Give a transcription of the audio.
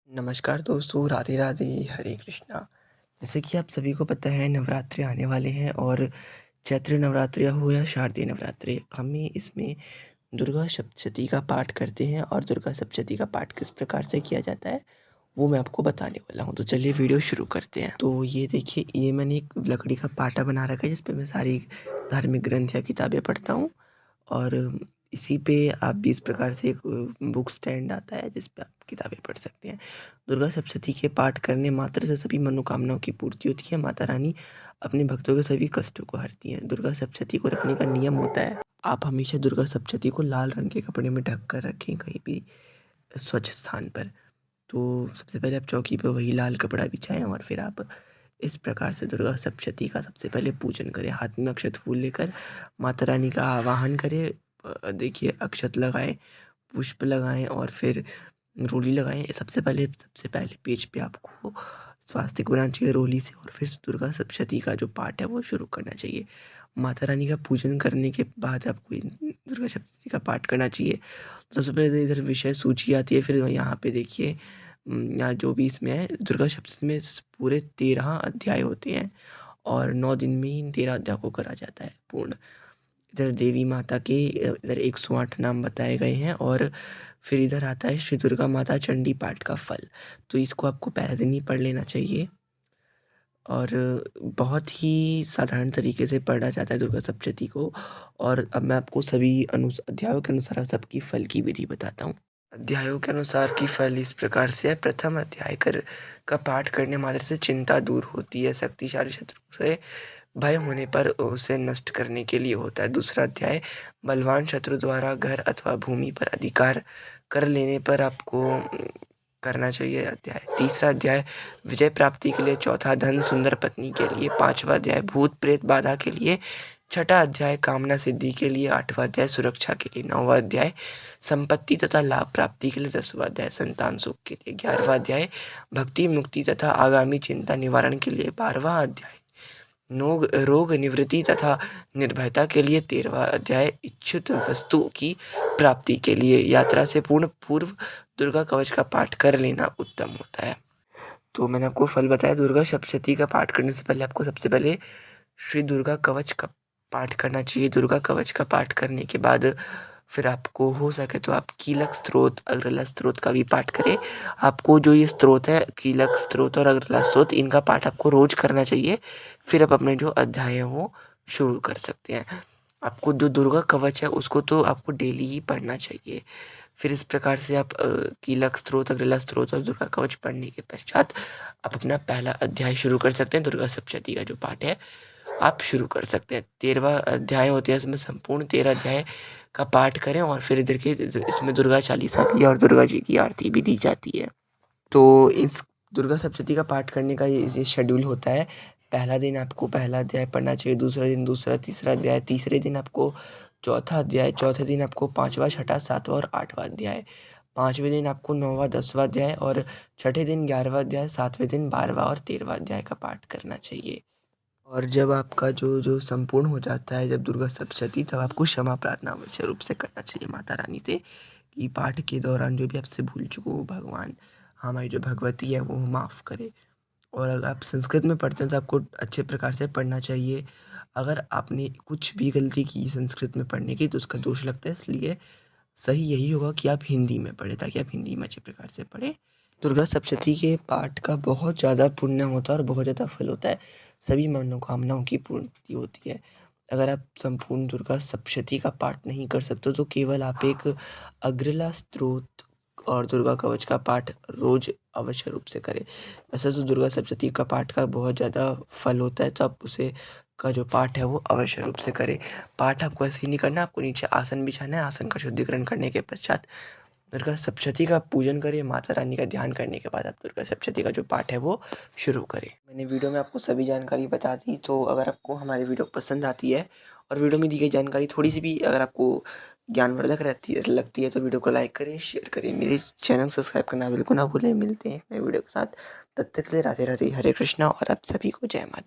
नमस्कार दोस्तों, राधे राधे, हरे कृष्णा। जैसे कि आप सभी को पता है नवरात्रि आने वाले हैं और चैत्र नवरात्रि हो या शारदीय नवरात्रि, हमें इसमें दुर्गा सप्तशती का पाठ करते हैं और दुर्गा सप्तशती का पाठ किस प्रकार से किया जाता है वो मैं आपको बताने वाला हूँ। तो चलिए वीडियो शुरू करते हैं। तो ये देखिए, ये मैंने एक लकड़ी का पाटा बना रखा है जिस पे मैं सारी धार्मिक ग्रंथ या किताबें पढ़ता हूँ। और इसी पे आप भी इस प्रकार से एक बुक स्टैंड आता है जिस पे आप किताबें पढ़ सकते हैं। दुर्गा सप्तशती के पाठ करने मात्र से सभी मनोकामनाओं की पूर्ति होती है। माता रानी अपने भक्तों के सभी कष्टों को हरती हैं। दुर्गा सप्तशती को रखने का नियम होता है, आप हमेशा दुर्गा सप्तशती को लाल रंग के कपड़े में ढक कर रखें कहीं भी स्वच्छ स्थान पर। तो सबसे पहले आप चौकी पे वही लाल कपड़ा बिछाएं और फिर आप इस प्रकार से दुर्गा सप्तशती का सबसे पहले पूजन करें। हाथ में अक्षत फूल लेकर माता रानी का आवाहन करें। देखिए, अक्षत लगाएं, पुष्प लगाएं और फिर रोली लगाएं। सबसे पहले पेज पे आपको स्वास्तिक बनाना चाहिए रोली से और फिर दुर्गा सप्तशती का जो पाठ है वो शुरू करना चाहिए। माता रानी का पूजन करने के बाद आपको दुर्गा सप्तशती का पाठ करना चाहिए। सबसे पहले इधर विषय सूची आती है, फिर यहाँ पे देखिए यहाँ जो भी इसमें है दुर्गा सप्तशती में पूरे 13 अध्याय होते हैं और 9 दिन में इन 13 अध्याय को करा जाता है पूर्ण। इधर देवी माता के इधर 108 नाम बताए गए हैं और फिर इधर आता है श्री दुर्गा माता चंडी पाठ का फल। तो इसको आपको पहले दिन ही पढ़ लेना चाहिए और बहुत ही साधारण तरीके से पढ़ा जाता है दुर्गा सप्तशती को। और अब मैं आपको सभी अध्यायों के अनुसार सबकी फल की विधि बताता हूँ। अध्यायों के अनुसार की फल इस प्रकार से है। प्रथम अध्याय का पाठ करने मात्र से चिंता दूर होती है। शक्तिशाली शत्रु से भय होने पर उसे नष्ट करने के लिए होता है। दूसरा अध्याय बलवान शत्रु द्वारा घर अथवा भूमि पर अधिकार कर लेने पर आपको करना चाहिए अध्याय। तीसरा अध्याय विजय प्राप्ति के लिए। चौथा धन सुंदर पत्नी के लिए। पांचवा अध्याय भूत प्रेत बाधा के लिए। छठा अध्याय कामना सिद्धि के लिए। आठवां अध्याय सुरक्षा के लिए। नौवां अध्याय संपत्ति तथा लाभ प्राप्ति के लिए। 10वां अध्याय संतान सुख के लिए। 11वां अध्याय भक्ति मुक्ति तथा आगामी चिंता निवारण के लिए। 12वां अध्याय रोग निवृत्ति तथा निर्भयता के लिए। 13वां अध्याय इच्छित वस्तु की प्राप्ति के लिए। यात्रा से पूर्ण पूर्व दुर्गा कवच का पाठ कर लेना उत्तम होता है। तो मैंने आपको फल बताया। दुर्गा सप्तशती का पाठ करने से पहले आपको सबसे पहले श्री दुर्गा कवच का पाठ करना चाहिए। दुर्गा कवच का पाठ करने के बाद फिर आपको हो सके तो आप कीलक स्त्रोत, अग्रला स्त्रोत का भी पाठ करें। आपको जो ये स्त्रोत है, कीलक स्त्रोत और अग्रला स्त्रोत, इनका पाठ आपको रोज करना चाहिए। फिर आप अपने जो अध्याय है वो शुरू कर सकते हैं। आपको जो दुर्गा कवच है उसको तो आपको डेली ही पढ़ना चाहिए। फिर इस प्रकार से आप कीलक स्त्रोत, अग्रला स्त्रोत और दुर्गा कवच पढ़ने के पश्चात आप अपना पहला अध्याय शुरू कर सकते हैं। दुर्गा सप्तशती का जो पाठ है आप शुरू कर सकते हैं। 13वां अध्याय होते हैं, इसमें संपूर्ण 13 अध्याय का पाठ करें और फिर इधर के इसमें दुर्गा चालीसा भी है और दुर्गा जी की आरती भी दी जाती है। तो इस दुर्गा सप्तशती का पाठ करने का ये शेड्यूल होता है। पहला दिन आपको पहला अध्याय पढ़ना चाहिए, दूसरा दिन दूसरा, तीसरा अध्याय, तीसरे दिन आपको चौथा अध्याय, चौथे दिन आपको 5वां, छठा, 7वां और 8वां अध्याय, 5वें दिन आपको 9वां, 10वां अध्याय और छठे दिन 11वां अध्याय, 7वें दिन 12वां और 13वां अध्याय का पाठ करना चाहिए। और जब आपका जो जो संपूर्ण हो जाता है, जब दुर्गा सप्तशती, तब आपको क्षमा प्रार्थना अवश्य रूप से करना चाहिए माता रानी से कि पाठ के दौरान जो भी आपसे भूल चूको वो भगवान, हमारी जो भगवती है वो माफ़ करे। और अगर आप संस्कृत में पढ़ते हैं तो आपको अच्छे प्रकार से पढ़ना चाहिए। अगर आपने कुछ भी गलती की संस्कृत में पढ़ने की तो उसका दोष लगता है, इसलिए सही यही होगा कि आप हिंदी में पढ़ें ताकि आप हिंदी में अच्छे प्रकार से पढ़ें। दुर्गा सप्तशती के पाठ का बहुत ज़्यादा पुण्य होता है और बहुत ज़्यादा फल होता है। सभी मनोकामनाओं की पूर्ति होती है। अगर आप संपूर्ण दुर्गा सप्तशती का पाठ नहीं कर सकते तो केवल आप एक अग्रला स्तोत्र और दुर्गा कवच का पाठ रोज अवश्य रूप से करें। वैसे तो दुर्गा सप्तशती का पाठ का बहुत ज़्यादा फल होता है, तो आप उसे का जो पाठ है वो अवश्य रूप से करें। पाठ आपको ऐसे ही नहीं करना, आपको नीचे आसन बिछाना है। आसन का शुद्धिकरण करने के पश्चात दुर्गा सप्तशती का पूजन करिए। माता रानी का ध्यान करने के बाद आप दुर्गा सप्तशती का जो पाठ है वो शुरू करें। मैंने वीडियो में आपको सभी जानकारी बता दी। तो अगर आपको हमारी वीडियो पसंद आती है और वीडियो में दी गई जानकारी थोड़ी सी भी अगर आपको ज्ञानवर्धक लगती है तो वीडियो को लाइक करें, शेयर करें। मेरे चैनल को सब्सक्राइब करना बिल्कुल ना भूलें। मिलते हैं एक नए वीडियो के साथ। तब तक के लिए राधे राधे, हरे कृष्णा और आप सभी को जय माता।